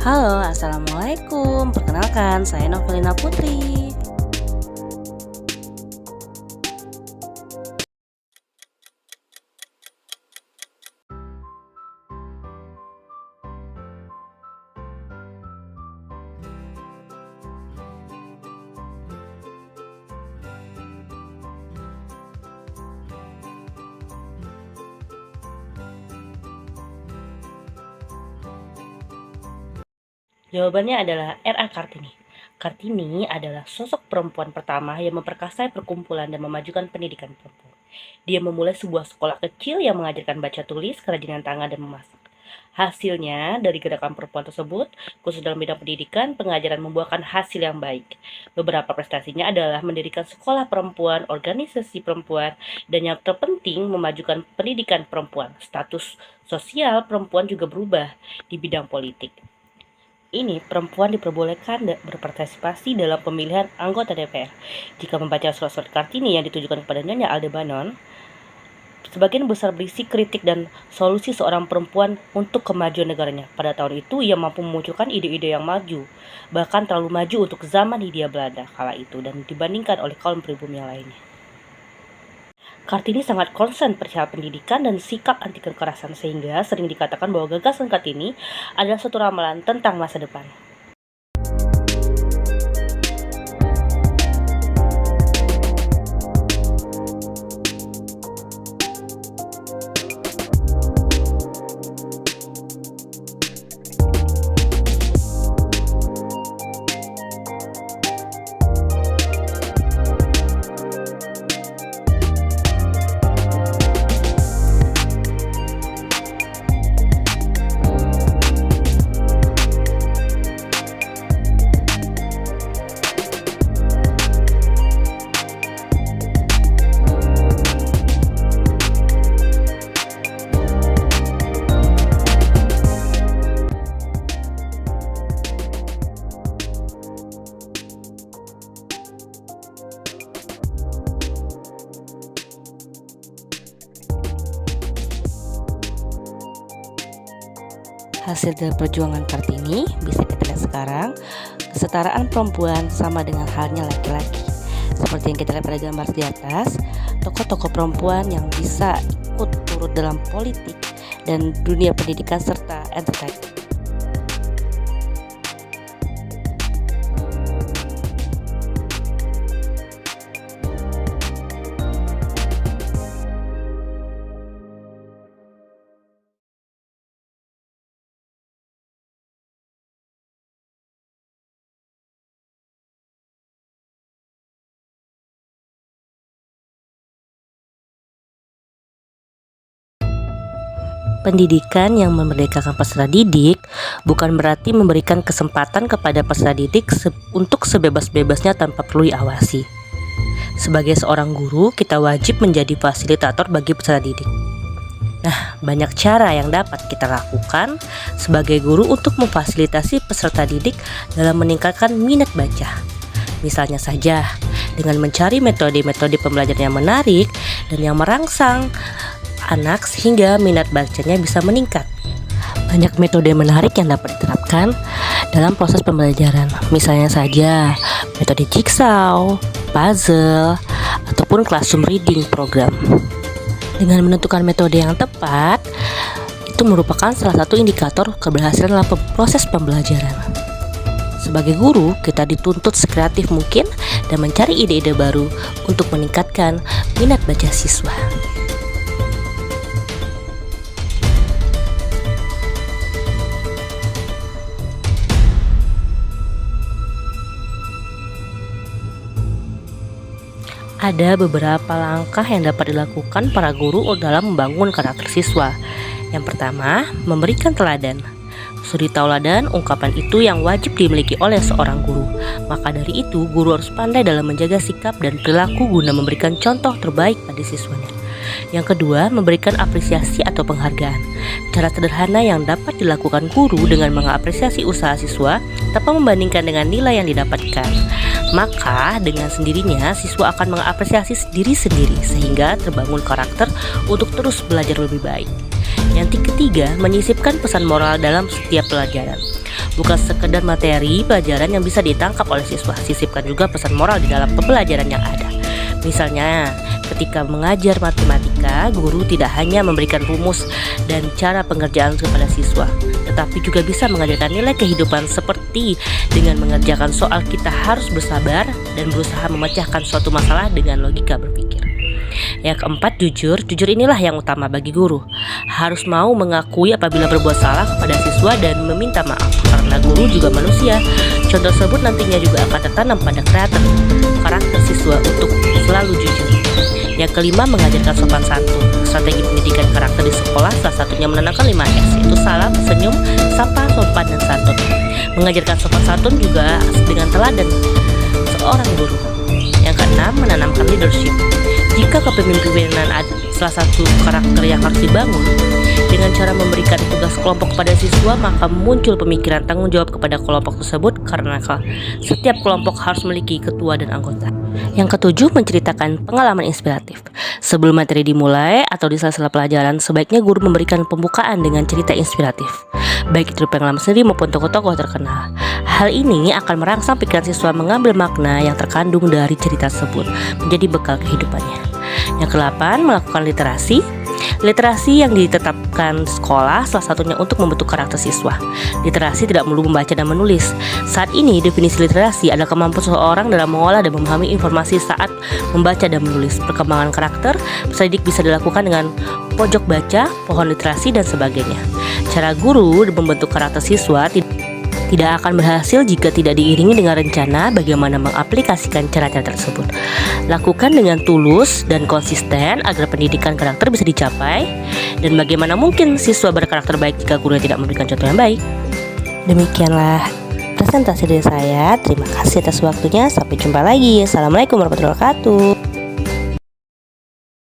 Halo, assalamualaikum. Perkenalkan, saya Novelina Putri. Jawabannya adalah R.A. Kartini. Kartini adalah sosok perempuan pertama yang memperkasai perkumpulan dan memajukan pendidikan perempuan. Dia memulai sebuah sekolah kecil yang mengajarkan baca tulis, kerajinan tangan, dan memasak. Hasilnya, dari gerakan perempuan tersebut, khusus dalam bidang pendidikan, pengajaran membuahkan hasil yang baik. Beberapa prestasinya adalah mendirikan sekolah perempuan, organisasi perempuan, dan yang terpenting memajukan pendidikan perempuan. Status sosial perempuan juga berubah di bidang politik. Ini perempuan diperbolehkan berpartisipasi dalam pemilihan anggota DPR. Jika membaca surat-surat Kartini yang ditujukan kepada Nyonya Aldebaran, sebagian besar berisi kritik dan solusi seorang perempuan untuk kemajuan negaranya. Pada tahun itu, ia mampu memunculkan ide-ide yang maju, bahkan terlalu maju untuk zaman Hindia Belanda kala itu dan dibandingkan oleh kaum pribumi yang lainnya. Kartini sangat konsen perihal pendidikan dan sikap anti kekerasan sehingga sering dikatakan bahwa gagasan Kartini adalah suatu ramalan tentang masa depan. Hasil dari perjuangan Kartini bisa kita lihat sekarang, kesetaraan perempuan sama dengan halnya laki-laki. Seperti yang kita lihat pada gambar di atas, tokoh-tokoh perempuan yang bisa ikut turut dalam politik dan dunia pendidikan serta entertainment. Pendidikan yang memerdekakan peserta didik bukan berarti memberikan kesempatan kepada peserta didik untuk sebebas-bebasnya tanpa perlu diawasi. Sebagai seorang guru, kita wajib menjadi fasilitator bagi peserta didik. Nah, banyak cara yang dapat kita lakukan sebagai guru untuk memfasilitasi peserta didik dalam meningkatkan minat baca. Misalnya saja, dengan mencari metode-metode pembelajaran yang menarik dan yang merangsang anak sehingga minat bacanya bisa meningkat. Banyak metode menarik yang dapat diterapkan dalam proses pembelajaran. Misalnya saja metode jigsaw, puzzle, ataupun classroom reading program. Dengan menentukan metode yang tepat, itu merupakan salah satu indikator keberhasilan dalam proses pembelajaran. Sebagai guru, kita dituntut sekreatif mungkin dan mencari ide-ide baru untuk meningkatkan minat baca siswa. Ada beberapa langkah yang dapat dilakukan para guru dalam membangun karakter siswa. Yang pertama, memberikan teladan. Suri tauladan, ungkapan itu yang wajib dimiliki oleh seorang guru. Maka dari itu, guru harus pandai dalam menjaga sikap dan perilaku guna memberikan contoh terbaik pada siswanya. Yang kedua, memberikan apresiasi atau penghargaan. Cara sederhana yang dapat dilakukan guru dengan mengapresiasi usaha siswa tanpa membandingkan dengan nilai yang didapatkan. Maka dengan sendirinya siswa akan mengapresiasi diri sendiri sehingga terbangun karakter untuk terus belajar lebih baik. Yang ketiga, menyisipkan pesan moral dalam setiap pelajaran. Bukan sekedar materi pelajaran yang bisa ditangkap oleh siswa, sisipkan juga pesan moral di dalam pembelajaran yang ada. Misalnya, ketika mengajar matematika, guru tidak hanya memberikan rumus dan cara pengerjaan kepada siswa, tetapi juga bisa mengajarkan nilai kehidupan seperti dengan mengerjakan soal kita harus bersabar dan berusaha memecahkan suatu masalah dengan logika berpikir. Yang keempat, jujur. Jujur inilah yang utama bagi guru. Harus mau mengakui apabila berbuat salah kepada siswa dan meminta maaf, karena guru juga manusia. Contoh tersebut nantinya juga akan tertanam pada karakter siswa untuk selalu jujur. Yang kelima, mengajarkan sopan santun. Strategi pendidikan karakter di sekolah salah satunya menanamkan 5S, yaitu salam, senyum, sapa, sopan, dan santun. Mengajarkan sopan santun juga dengan teladan seorang guru. Yang keenam, menanamkan leadership. Jika kepemimpinan salah satu karakter yang harus dibangun, dengan cara memberikan tugas kelompok kepada siswa, maka muncul pemikiran tanggung jawab kepada kelompok tersebut, karena setiap kelompok harus memiliki ketua dan anggota. Yang ketujuh, menceritakan pengalaman inspiratif. Sebelum materi dimulai atau di sela-sela pelajaran, sebaiknya guru memberikan pembukaan dengan cerita inspiratif, baik itu pengalaman sendiri maupun tokoh-tokoh terkenal. Hal ini akan merangsang pikiran siswa mengambil makna yang terkandung dari cerita tersebut menjadi bekal kehidupannya. Yang ke-8, melakukan literasi. Literasi yang ditetapkan sekolah salah satunya untuk membentuk karakter siswa. Literasi tidak melulu membaca dan menulis. Saat ini definisi literasi adalah kemampuan seseorang dalam mengolah dan memahami informasi saat membaca dan menulis. Perkembangan karakter peserta didik bisa dilakukan dengan pojok baca, pohon literasi, dan sebagainya. Cara guru membentuk karakter siswa tidak akan berhasil jika tidak diiringi dengan rencana bagaimana mengaplikasikan cara-cara tersebut. Lakukan dengan tulus dan konsisten agar pendidikan karakter bisa dicapai. Dan bagaimana mungkin siswa berkarakter baik jika guru tidak memberikan contoh yang baik? Demikianlah presentasi dari saya. Terima kasih atas waktunya. Sampai jumpa lagi. Assalamualaikum warahmatullahi wabarakatuh.